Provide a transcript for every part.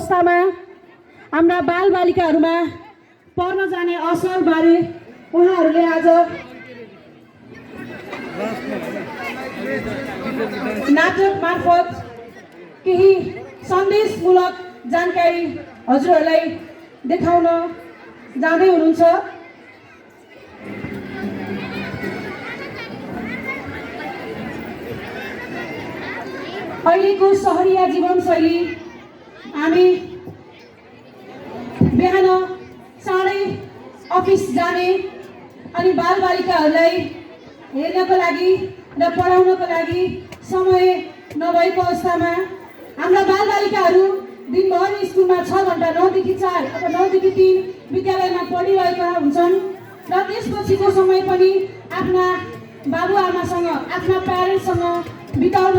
अवस्थामा हाम्रा बालबालिकाहरूमा पर्न जाने असरबारे उहाँहरूले आज नाटक मार्फत केही सन्देशमूलक जानकारी हजुरहरूलाई देखाउन जाँदै हुनुहुन्छ। अहिलेको सहरिया जीवनशैली हामी बिहान चाँडै अफिस जाने अनि बालबालिकाहरूलाई हेर्नको लागि र पढाउनको लागि समय नभएको अवस्थामा हाम्रा बालबालिकाहरू दिनभरि स्कुलमा 6 घण्टा 9 देखि 4 अथवा 9 देखि 3 विद्यालयमा पढिरहेका हुन्छन् र त्यसपछिको समय पनि आफ्ना बाबुआमासँग आफ्ना प्यारेन्ट्ससँग बिताउन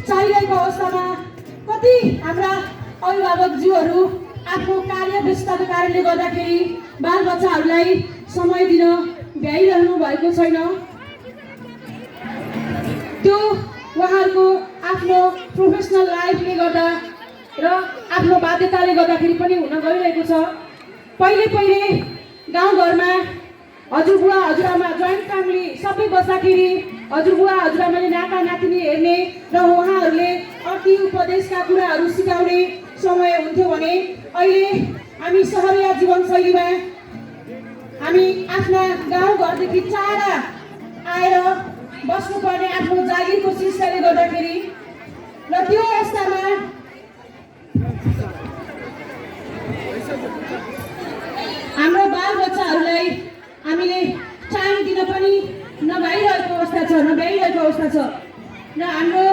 चाहिरहेको अवस्थामा कति हाम्रा अभिभावकज्यूहरू आफ्नो कार्य व्यस्तताको कारणले गर्दाखेरि बालबच्चाहरूलाई समय दिन भ्याइरहनु भएको छैन। त्यो उहाँहरूको आफ्नो प्रोफेसनल लाइफले गर्दा र आफ्नो बाध्यताले गर्दाखेरि पनि हुन गइरहेको छ। पहिले गाउँघरमा हजुरबुवा हजुरआमा जोइन्ट फ्यामिली सबै बस्दाखेरि हजुरबुवा हजुरआमाले नाता नातिनी हेर्ने र उहाँहरूले अति उपदेशका कुराहरू सिकाउने समय हुन्थ्यो भने अहिले हामी सहरिया जीवनशैलीमा हामी आफ्ना गाउँघरदेखि टाढा आएर बस्नुपर्ने आफ्नो जागिरको सिलसिलाले गर्दाखेरि र त्यो अवस्थामा हाम्रो बालबच्चाहरूलाई हामीले टाइम दिन पनि नभइरहेको अवस्था छ र हाम्रो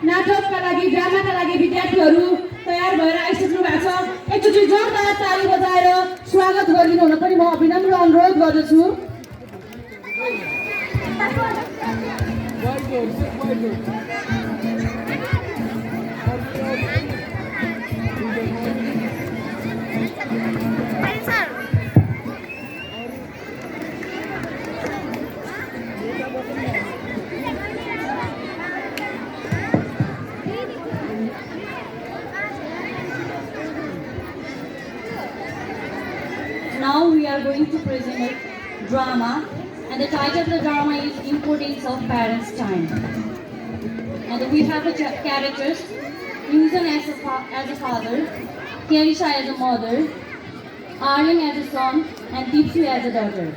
नाटकका लागि ड्रामाका लागि विद्यार्थीहरू तयार भएर आइसक्नु भएको छ। एकचोटि जोरदार ताली बजाएर स्वागत गरिदिनु हुन पनि म विनम्र अनुरोध गर्दछु। Now we are going to present a drama, and the title of the drama is Importance of Parents' Time. And we have the characters: Yusan as a father, Kiarisha as a mother, Aryan as a son, and Tipsu as a daughter.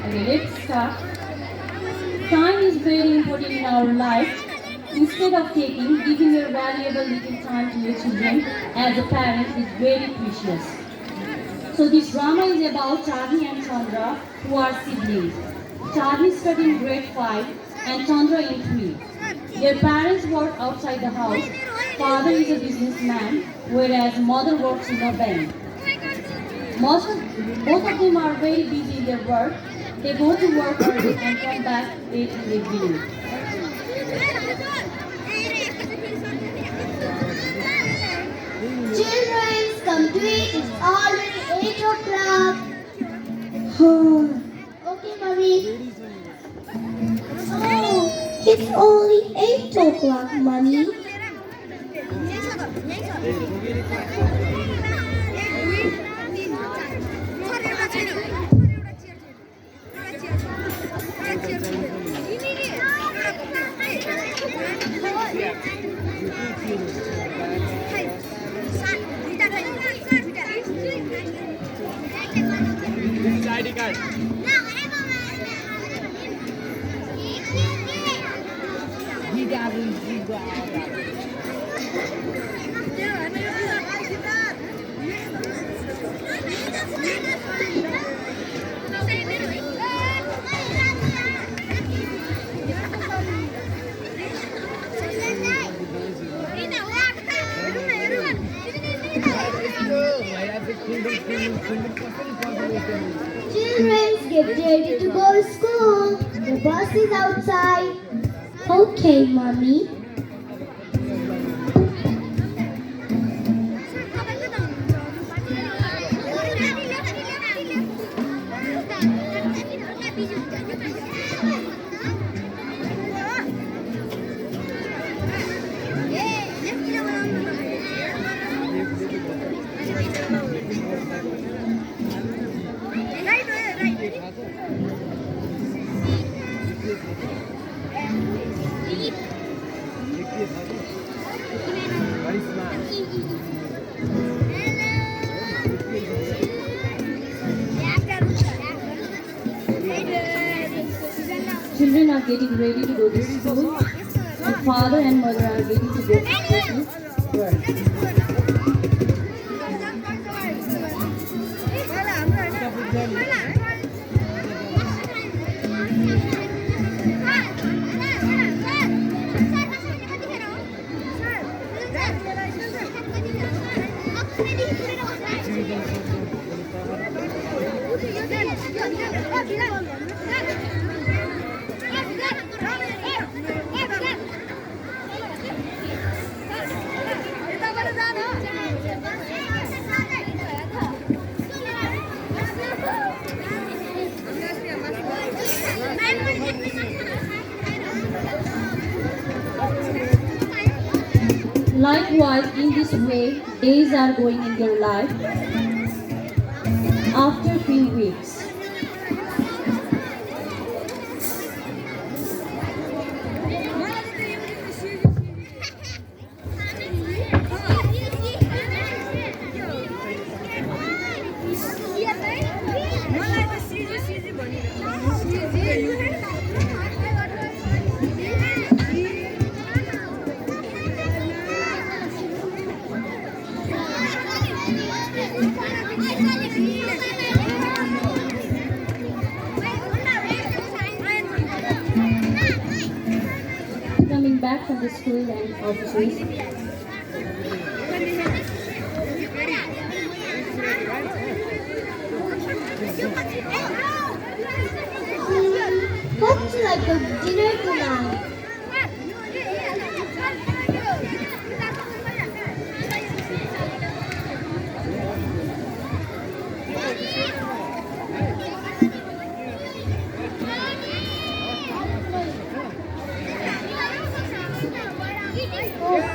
Okay, let's start. Time is very important in our life. Instead of giving your valuable little time to your children as a parent is very precious. So this drama is about Charlie and Chandra, who are siblings. Charlie is studying grade 5 and Chandra in 3. Their parents work outside the house. Father is a businessman, whereas mother works in a bank. Both of them are very busy in their work. They go to work early and come back late in the evening. Children, come to eat. It's already 8 o'clock. Okay, mommy. Oh, it's only 8 o'clock, mommy. ID card. Children, get ready to go to school. The bus is outside. Okay, mommy. getting ready to go to school, and father and mother are getting to go to work. Likewise, in this way, days are going in their life. After a few weeks, coming back from the school and offices, Hope to like a dinner tonight.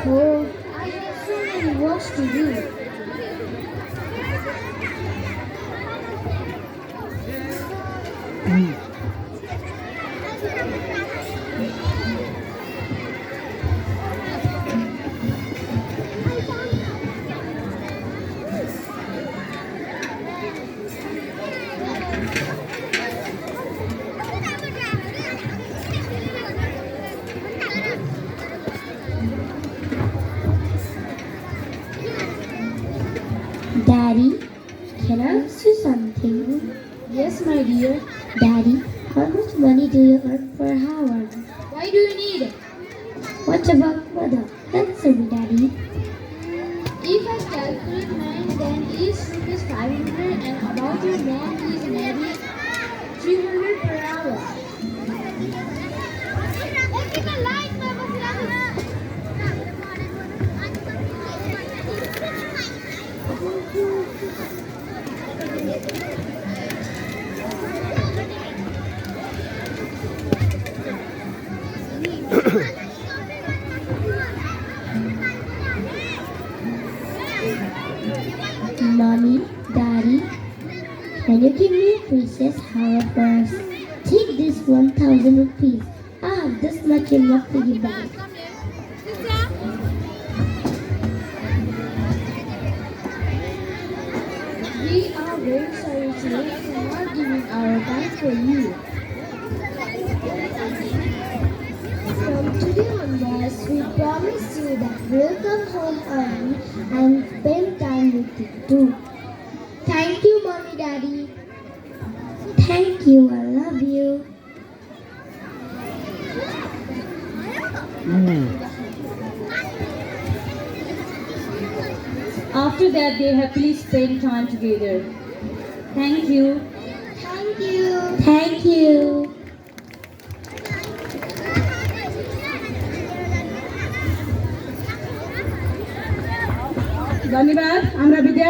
Oh, I have so many works to do. Daddy, can I ask you something? Yes, my dear. Daddy, how much money do you earn per hour? Why do you need it? What about mother? Answer me, Daddy. If I calculate mine, then each room is 500 and about your mom is maybe 300 per hour. Mommy, Daddy, can you give me a precious hour first? Take this 1,000 rupees. I have this much in my piggy bank. We are very sorry today for not giving our time for you. From today onwards, we promise you that we'll come home early and spend time with you too. Thank you, Mommy, Daddy. Thank you, I love you. after that they happily spend time together. Thank you. Thank you. Thank you. ধন্যবাদ আমরা বিদ্যার্থী